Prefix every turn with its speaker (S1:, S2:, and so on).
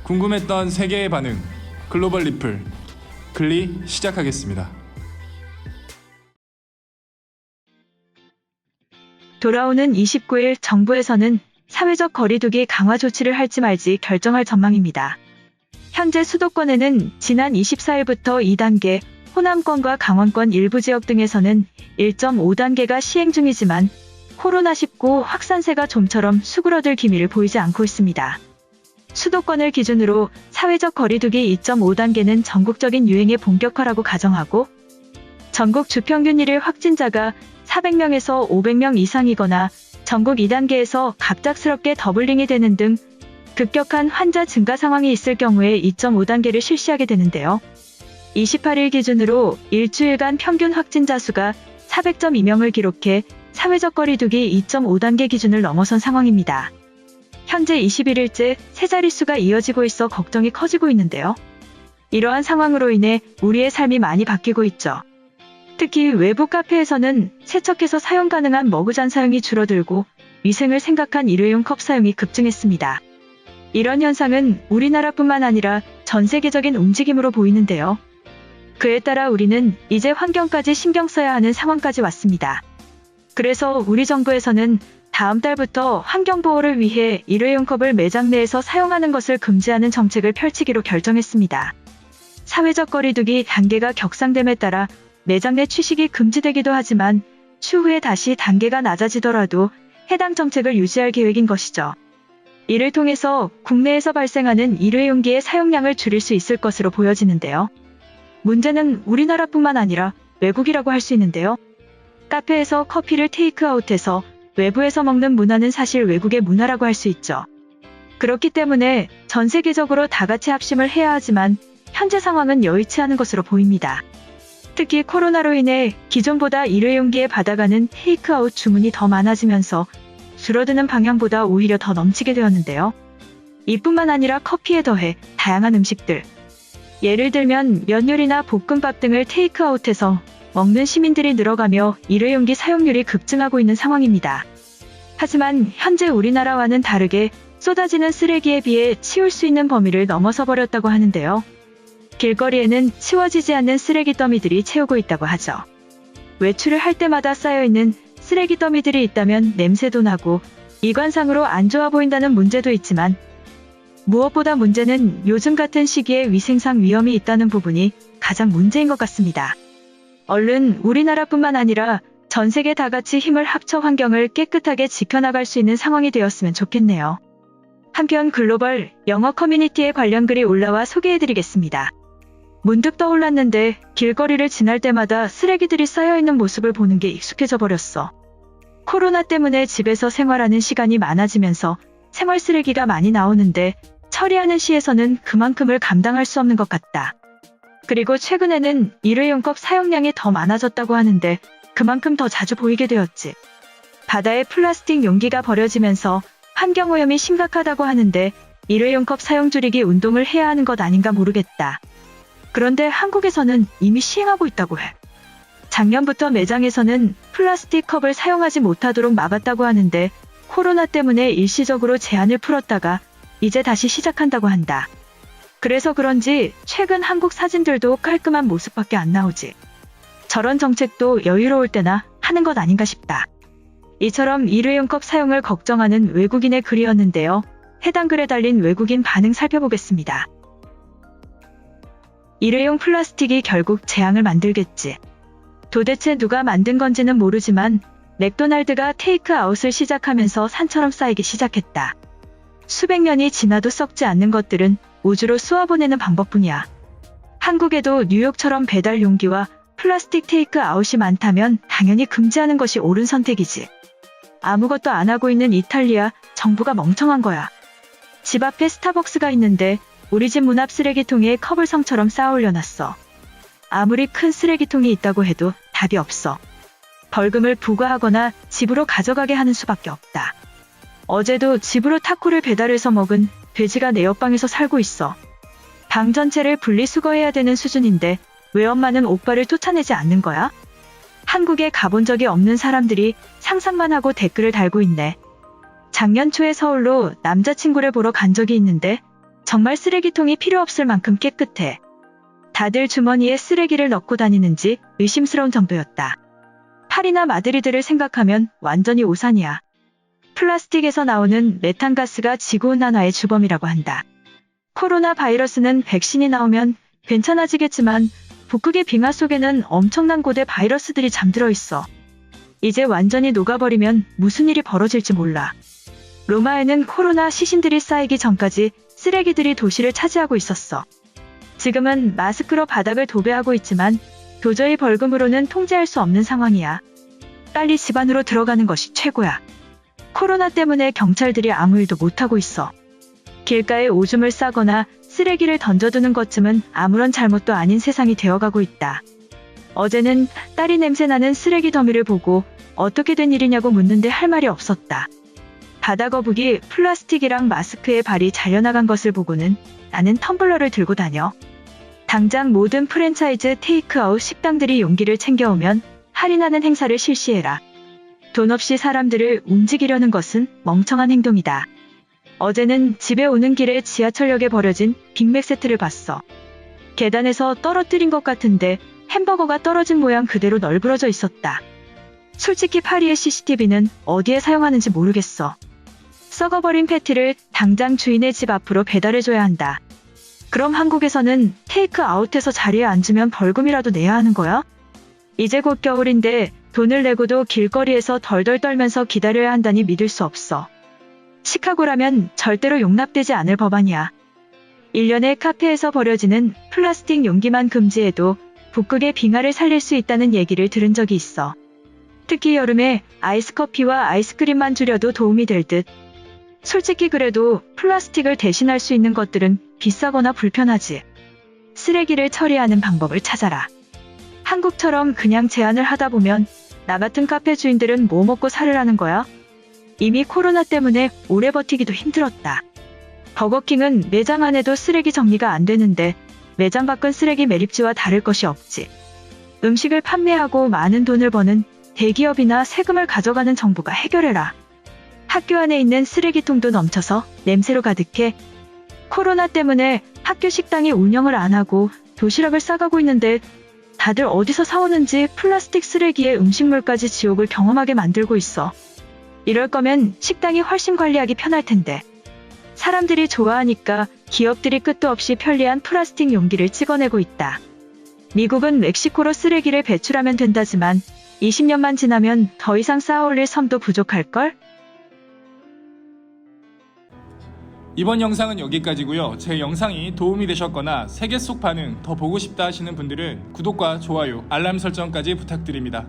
S1: 궁금했던 세계의 반응, 글로벌 리플, 글리 시작하겠습니다.
S2: 돌아오는 29일 정부에서는 사회적 거리두기 강화 조치를 할지 말지 결정할 전망입니다. 현재 수도권에는 지난 24일부터 2단계, 호남권과 강원권 일부 지역 등에서는 1.5단계가 시행 중이지만 코로나19 확산세가 좀처럼 수그러들 기미를 보이지 않고 있습니다. 수도권을 기준으로 사회적 거리두기 2.5단계는 전국적인 유행의 본격화라고 가정하고 전국 주평균 1일 확진자가 400명에서 500명 이상이거나 전국 2단계에서 갑작스럽게 더블링이 되는 등 급격한 환자 증가 상황이 있을 경우에 2.5단계를 실시하게 되는데요. 28일 기준으로 일주일간 평균 확진자 수가 400.2명을 기록해 사회적 거리두기 2.5단계 기준을 넘어선 상황입니다. 현재 21일째 세 자릿수가 이어지고 있어 걱정이 커지고 있는데요. 이러한 상황으로 인해 우리의 삶이 많이 바뀌고 있죠. 특히 외부 카페에서는 세척해서 사용 가능한 머그잔 사용이 줄어들고 위생을 생각한 일회용 컵 사용이 급증했습니다. 이런 현상은 우리나라뿐만 아니라 전 세계적인 움직임으로 보이는데요. 그에 따라 우리는 이제 환경까지 신경 써야 하는 상황까지 왔습니다. 그래서 우리 정부에서는 다음 달부터 환경보호를 위해 일회용 컵을 매장 내에서 사용하는 것을 금지하는 정책을 펼치기로 결정했습니다. 사회적 거리두기 단계가 격상됨에 따라 매장 내 취식이 금지되기도 하지만 추후에 다시 단계가 낮아지더라도 해당 정책을 유지할 계획인 것이죠. 이를 통해서 국내에서 발생하는 일회용기의 사용량을 줄일 수 있을 것으로 보여지는데요. 문제는 우리나라뿐만 아니라 외국이라고 할 수 있는데요. 카페에서 커피를 테이크아웃해서 외부에서 먹는 문화는 사실 외국의 문화라고 할 수 있죠. 그렇기 때문에 전 세계적으로 다 같이 합심을 해야 하지만 현재 상황은 여의치 않은 것으로 보입니다. 특히 코로나로 인해 기존보다 일회용기에 받아가는 테이크아웃 주문이 더 많아지면서 줄어드는 방향보다 오히려 더 넘치게 되었는데요. 이뿐만 아니라 커피에 더해 다양한 음식들, 예를 들면 면 요리나 볶음밥 등을 테이크아웃해서 먹는 시민들이 늘어가며 일회용기 사용률이 급증하고 있는 상황입니다. 하지만 현재 우리나라와는 다르게 쏟아지는 쓰레기에 비해 치울 수 있는 범위를 넘어서 버렸다고 하는데요. 길거리에는 치워지지 않는 쓰레기 더미들이 채우고 있다고 하죠. 외출을 할 때마다 쌓여있는 쓰레기 더미들이 있다면 냄새도 나고 이관상으로 안 좋아 보인다는 문제도 있지만 무엇보다 문제는 요즘 같은 시기에 위생상 위험이 있다는 부분이 가장 문제인 것 같습니다. 얼른 우리나라뿐만 아니라 전 세계 다 같이 힘을 합쳐 환경을 깨끗하게 지켜나갈 수 있는 상황이 되었으면 좋겠네요. 한편 글로벌 영어 커뮤니티에 관련 글이 올라와 소개해드리겠습니다. 문득 떠올랐는데 길거리를 지날 때마다 쓰레기들이 쌓여있는 모습을 보는 게 익숙해져 버렸어. 코로나 때문에 집에서 생활하는 시간이 많아지면서 생활 쓰레기가 많이 나오는데 처리하는 시에서는 그만큼을 감당할 수 없는 것 같다. 그리고 최근에는 일회용컵 사용량이 더 많아졌다고 하는데 그만큼 더 자주 보이게 되었지. 바다에 플라스틱 용기가 버려지면서 환경오염이 심각하다고 하는데 일회용컵 사용 줄이기 운동을 해야 하는 것 아닌가 모르겠다. 그런데 한국에서는 이미 시행하고 있다고 해. 작년부터 매장에서는 플라스틱 컵을 사용하지 못하도록 막았다고 하는데 코로나 때문에 일시적으로 제한을 풀었다가 이제 다시 시작한다고 한다. 그래서 그런지 최근 한국 사진들도 깔끔한 모습밖에 안 나오지. 저런 정책도 여유로울 때나 하는 것 아닌가 싶다. 이처럼 일회용컵 사용을 걱정하는 외국인의 글이었는데요. 해당 글에 달린 외국인 반응 살펴보겠습니다. 일회용 플라스틱이 결국 재앙을 만들겠지. 도대체 누가 만든 건지는 모르지만 맥도날드가 테이크아웃을 시작하면서 산처럼 쌓이기 시작했다. 수백 년이 지나도 썩지 않는 것들은 우주로 쏘아보내는 방법뿐이야. 한국에도 뉴욕처럼 배달 용기와 플라스틱 테이크아웃이 많다면 당연히 금지하는 것이 옳은 선택이지. 아무것도 안 하고 있는 이탈리아, 정부가 멍청한 거야. 집 앞에 스타벅스가 있는데 우리 집 문 앞 쓰레기통에 컵을 성처럼 쌓아 올려놨어. 아무리 큰 쓰레기통이 있다고 해도 답이 없어. 벌금을 부과하거나 집으로 가져가게 하는 수밖에 없다. 어제도 집으로 타코를 배달해서 먹은 돼지가 내 옆방에서 살고 있어. 방 전체를 분리수거해야 되는 수준인데 왜 엄마는 오빠를 쫓아내지 않는 거야? 한국에 가본 적이 없는 사람들이 상상만 하고 댓글을 달고 있네. 작년 초에 서울로 남자친구를 보러 간 적이 있는데 정말 쓰레기통이 필요 없을 만큼 깨끗해. 다들 주머니에 쓰레기를 넣고 다니는지 의심스러운 정도였다. 파리나 마드리드를 생각하면 완전히 오산이야. 플라스틱에서 나오는 메탄가스가 지구온난화의 주범이라고 한다. 코로나 바이러스는 백신이 나오면 괜찮아지겠지만 북극의 빙하 속에는 엄청난 고대 바이러스들이 잠들어 있어. 이제 완전히 녹아버리면 무슨 일이 벌어질지 몰라. 로마에는 코로나 시신들이 쌓이기 전까지 쓰레기들이 도시를 차지하고 있었어. 지금은 마스크로 바닥을 도배하고 있지만 도저히 벌금으로는 통제할 수 없는 상황이야. 빨리 집 안으로 들어가는 것이 최고야. 코로나 때문에 경찰들이 아무 일도 못하고 있어. 길가에 오줌을 싸거나 쓰레기를 던져두는 것쯤은 아무런 잘못도 아닌 세상이 되어가고 있다. 어제는 딸이 냄새나는 쓰레기 더미를 보고 어떻게 된 일이냐고 묻는데 할 말이 없었다. 바다거북이 플라스틱이랑 마스크에 발이 잘려나간 것을 보고는 나는 텀블러를 들고 다녀. 당장 모든 프랜차이즈 테이크아웃 식당들이 용기를 챙겨오면 할인하는 행사를 실시해라. 돈 없이 사람들을 움직이려는 것은 멍청한 행동이다. 어제는 집에 오는 길에 지하철역에 버려진 빅맥 세트를 봤어. 계단에서 떨어뜨린 것 같은데 햄버거가 떨어진 모양 그대로 널브러져 있었다. 솔직히 파리의 CCTV는 어디에 사용하는지 모르겠어. 썩어버린 패티를 당장 주인의 집 앞으로 배달해줘야 한다. 그럼 한국에서는 테이크아웃해서 자리에 앉으면 벌금이라도 내야 하는 거야? 이제 곧 겨울인데 돈을 내고도 길거리에서 덜덜 떨면서 기다려야 한다니 믿을 수 없어. 시카고라면 절대로 용납되지 않을 법안이야. 1년에 카페에서 버려지는 플라스틱 용기만 금지해도 북극의 빙하를 살릴 수 있다는 얘기를 들은 적이 있어. 특히 여름에 아이스커피와 아이스크림만 줄여도 도움이 될 듯. 솔직히 그래도 플라스틱을 대신할 수 있는 것들은 비싸거나 불편하지. 쓰레기를 처리하는 방법을 찾아라. 한국처럼 그냥 제한을 하다 보면 나 같은 카페 주인들은 뭐 먹고 살으라는 거야? 이미 코로나 때문에 오래 버티기도 힘들었다. 버거킹은 매장 안에도 쓰레기 정리가 안 되는데 매장 밖은 쓰레기 매립지와 다를 것이 없지. 음식을 판매하고 많은 돈을 버는 대기업이나 세금을 가져가는 정부가 해결해라. 학교 안에 있는 쓰레기통도 넘쳐서 냄새로 가득해. 코로나 때문에 학교 식당이 운영을 안 하고 도시락을 싸가고 있는데 다들 어디서 사오는지 플라스틱 쓰레기에 음식물까지 지옥을 경험하게 만들고 있어. 이럴 거면 식당이 훨씬 관리하기 편할 텐데. 사람들이 좋아하니까 기업들이 끝도 없이 편리한 플라스틱 용기를 찍어내고 있다. 미국은 멕시코로 쓰레기를 배출하면 된다지만 20년만 지나면 더 이상 쌓아올릴 섬도 부족할걸?
S1: 이번 영상은 여기까지고요. 제 영상이 도움이 되셨거나 세계 속 반응 더 보고 싶다 하시는 분들은 구독과 좋아요, 알람 설정까지 부탁드립니다.